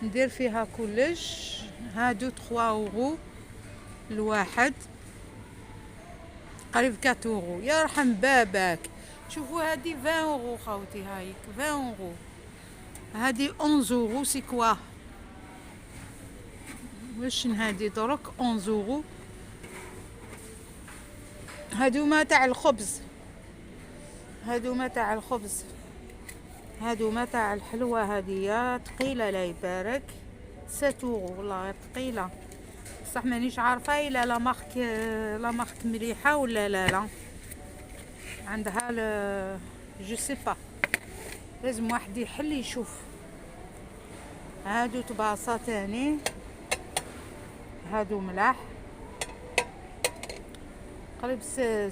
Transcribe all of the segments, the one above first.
ندير فيها كلش. هادو 3 اورو الواحد، قريب 4 اورو. يرحم باباك. شوفوا هادي 20 اورو خاوتي، هايك 20 اورو. هادي 11 اورو. سي كوا واش هادي درك 11 اورو. هادوما تاع الخبز، هادوما تاع الخبز، هادوما تاع الحلوى. هادية تقيلة لا يبارك، 7 اورو والله غير تقيلة. بصح مانيش عارفة إلا لا مارك مليحة ولا لا. عندها جو سي با، لازم واحد يحل يشوف. هادو طباصة تاني، هادو ملاح قريب 5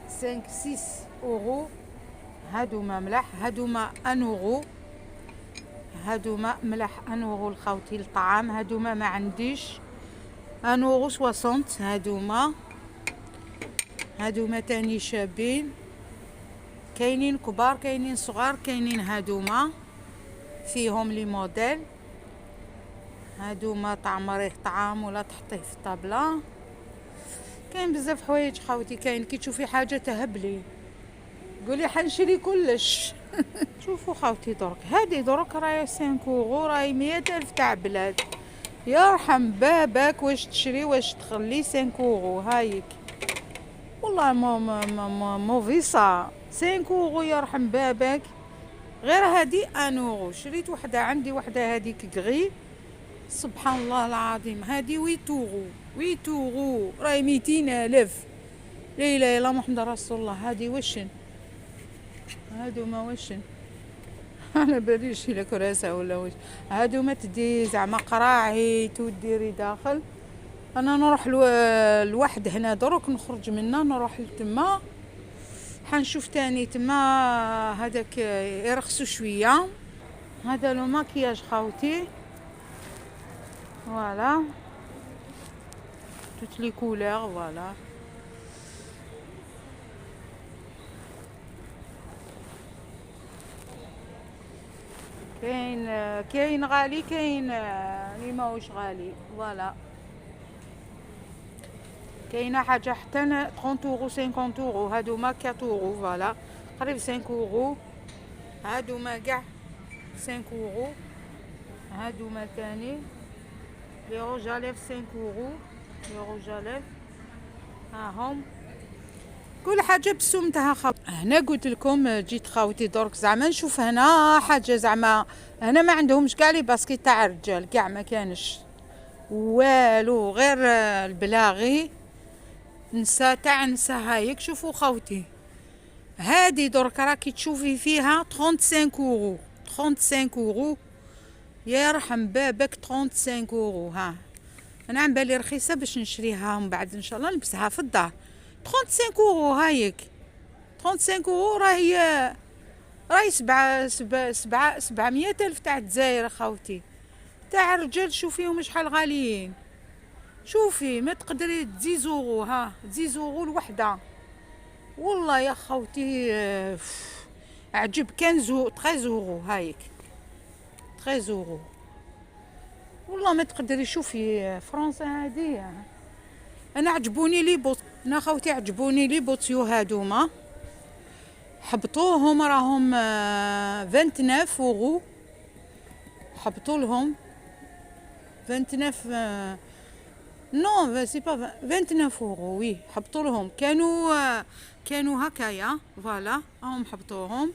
6 اورو. هادوما ملاح، هادوما 1 اورو. هادوما ملاح 1 اورو الخوتي الطعام. هادوما ما عنديش 1 اورو 60. هادوما تاني شابين، كاينين كبار كاينين صغار كاينين. هادوما فيهم لي موديل. هادوما تعمريه طعام ولا تحطيه في الطابله. كاين بزاف حوايج خاوتي، كاين كي تشوفي حاجه تهبلي قولي حنشري كلش. شوفوا خاوتي درك، هادي درك راهي 5 اورو، راهي 100 الف تاع بلاد. يرحم باباك واش تشري واش تخلي 5 اورو هايك. والله مو فيسا 5 اورو يرحم باباك. غير هادي 1 اورو. شريت وحده عندي، وحده هاديك غري سبحان الله العظيم. هادي 8 اورو، 8 اورو راهي 200 الف. لا اله الا محمد رسول الله. هادي وشن هادو ما وشن. انا باليش الى كراسه ولا وش. هادو ما تدي زعما قراعيت وديري داخل. انا نروح لواحد هنا دروك نخرج منه نروح لتما. حنشوف تاني تما هذاك يرخصوا شويه. هذا لو ماكياج خاوتي، فوالا توت لي كولور فوالا. كاين غالي، كاين اللي ماهوش غالي فوالا. كاينه حاجه حتى 30 اورو 50 اورو. هادوما 4 اورو فوالا، قريب 5 اورو. هادوما كاع 5 اورو. هادوما تاني لي روجاليف 5 اورو. لي روجاليف هاهم كل حاجه بسمتها هنا قلت لكم جيت خاوتي درك زعما نشوف هنا حاجه. زعما هنا ما عندهمش كاع لي باسكيت تاع الرجال، كاع ما كانش والو غير البلاغي نسا تاع نسا. هايك شوفوا خاوتي، هادي درك راكي تشوفي فيها 35 اورو. 35 اورو يرحم بابك. 35 اورو. ها انا عم بالي رخيصه باش نشريها من بعد ان شاء الله نلبسها في الدار. 35 اورو هايك. 35 اورو راهي 700 الف تاع الجزائر خاوتي. تاع الرجال شوفيهم شحال غاليين. شوفي ما تقدري 10 اورو. ها 10 اورو الوحده والله يا خوتي. عجب 15 13 اورو هايك. 13 اورو والله ما تقدري. شوفي فرنسا هادي. انا عجبوني لي بوط، انا خوتي عجبوني لي بوطيو هادوما. حبطوهم راهم 29 اورو. حبطوا لهم 29 نو سي با 29 اورو. وي حبطوا لهم. كانوا هكايا فوالا هم حبطوهم.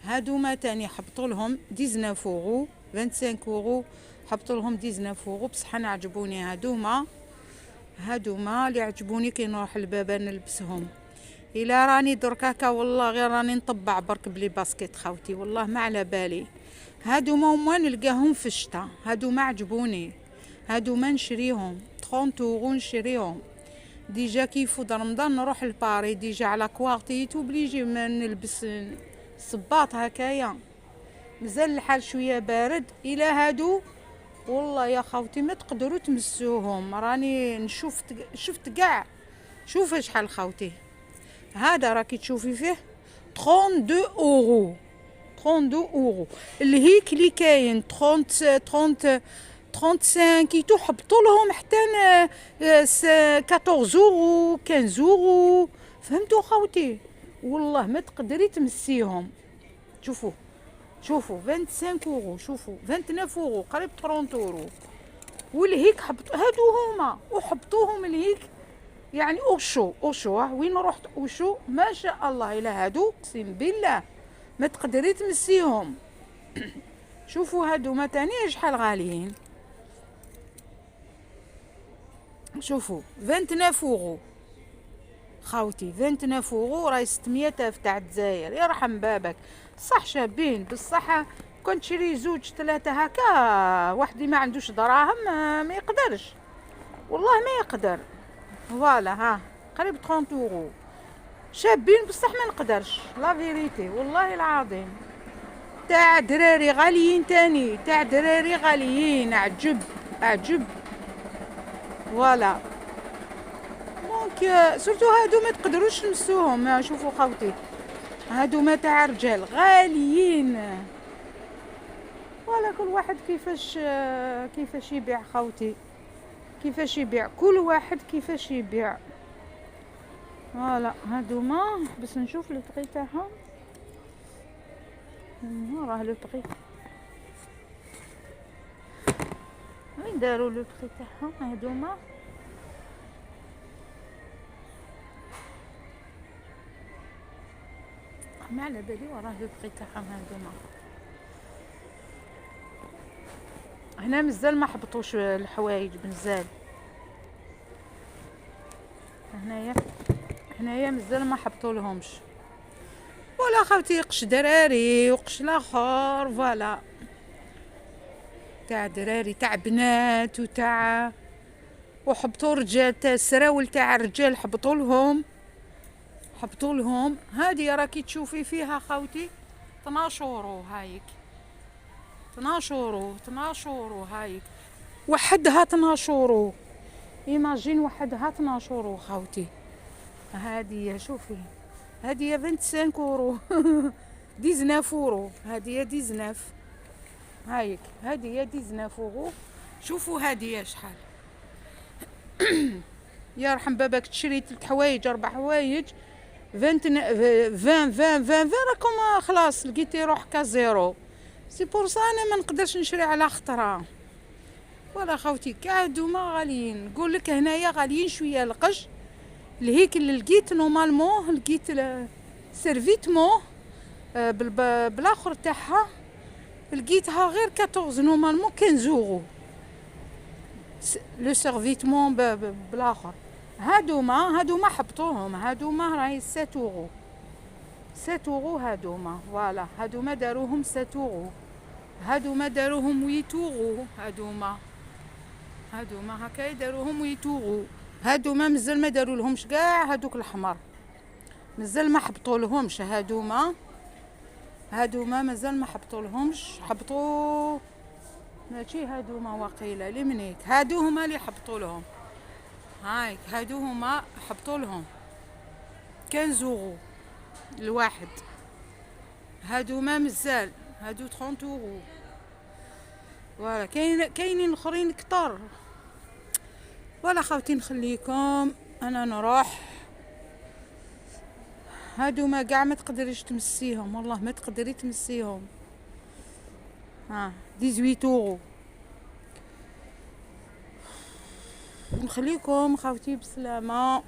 هادوما تاني حبطوا لهم 19 اورو. 25 اورو حبطوا لهم 19 اورو. بصح انا عجبوني هادوما اللي عجبوني كي نروح لبابا نلبسهم. الا راني درك هكا والله غير راني نطبع برك بلي باسكيت خاوتي والله ما على بالي. هادوما هما نلقاهم في الشتا. هادوما عجبوني. هادوما نشريهم 30 اورو نشريهم. ديجا كي يفوت رمضان نروح لباري ديجا على كوارتي توبليجي ما نلبس صباط هكايا. مازال الحال شويه بارد. الى هادو والله يا خوتي ما تقدروا تمسوهم. راني شفت كاع. شوف شحال خوتي. هذا راكي تشوفي فيه 32 اورو. 32 اورو. الهيك اللي كاين 35 كيتو حبطوا لهم حتى 14 اورو 15 اورو. فهمتوا خوتي؟ والله ما تقدري تمسيهم. شوفوا 25 اورو، شوفوا 29 اورو، قريب 30 اورو. والهيك هادو هما وحبطوهم الهيك يعني اوشو وين رحت اوشو ما شاء الله الى هادو اقسم بالله ما تقدري تمسيهم. شوفوا هادو ما تاني شحال غاليين. شوفوا 29 اورو خاوتي، 29 اورو راهي 600 الف تاع الجزائر. يرحم بابك. صح شابين بصح كون تشري 2 3 هكا واحد ما عندوش دراهم ما يقدرش والله ما يقدر. فوالا ها قريب 30 اورو شابين بصح ما نقدرش لا فيريتي والله العظيم. تاع دراري غاليين تاني، تاع دراري غاليين. عجب فوالا. دونك سورتو هادو ما تقدروش تمسوهم. شوفوا خوتي هادو ما تاع رجال غاليين. ولا كل واحد كيفاش يبيع خوتي، كيفاش يبيع كل واحد كيفاش يبيع. فوالا هادوما بس نشوف لو طري تاعهم. راه لو طري وين داروا لو طري تاعهم هادوما. ما على بالي وراه لو طري تاعهم هادوما. هنا مازال ما حبطوش الحوايج مازال. هنايا مازال ما حبطوا لهمش. ولا خوتي قش دراري وقش الاخر فوالا تاع دراري تاع بنات وتاع وحبطوا رجال تاع السراول تاع الرجال حبطوا لهم. هذه راكي تشوفي فيها خوتي 12 اورو هايك 12 اورو هايك وحدها 12 اورو. ايماجين وحدها 12 اورو خوتي. هذه شوفي هذه 25 اورو 19 اورو. هذه 19 هايك هذه 19 اورو. شوفوا هذه شحال. يرحم باباك تشري 3 حوايج 4 حوايج 20 راكم خلاص لقيتي روحك زيرو. سي بور سا انا ما نقدرش نشري على خطره. ولا خوتي كاع هادوما غاليين. نقول لك هنايا غاليين شويه. القش الهيك اللي لقيت نورمالمون لقيت سيرفيتمون بالاخر تاعها لقيتها غير 14 نورمالمون 15 اورو لو سيرفيتمون بالاخر. هادوما حبطوهم. هادوما راهي 7 اورو 7 اورو هادوما. فوالا هادوما داروهم 7 اورو. هادوما داروهم 8 اورو. هادوما هكا يداروهم 8 اورو. هادوما مازال ما داروا لهمش كاع هادوك الاحمر مازال ما حبطوا لهمش. هادوما مازال ما حبطوا لهمش. حبطوا ماشي هادوما وقيله لمنيك. هادو هما اللي حبطوا لهم. هايك هادو هما حبطوا لهم 15 اورو الواحد. هادوما مازال هادو 30 اورو. فوالا كاينين اخرين كتر. ولا خوتي نخليكم انا نروح. هادو ما قاع ما تقدريش تمسيهم والله ما تقدري تمسيهم. 18 اورو. نخليكم خوتي بسلامه.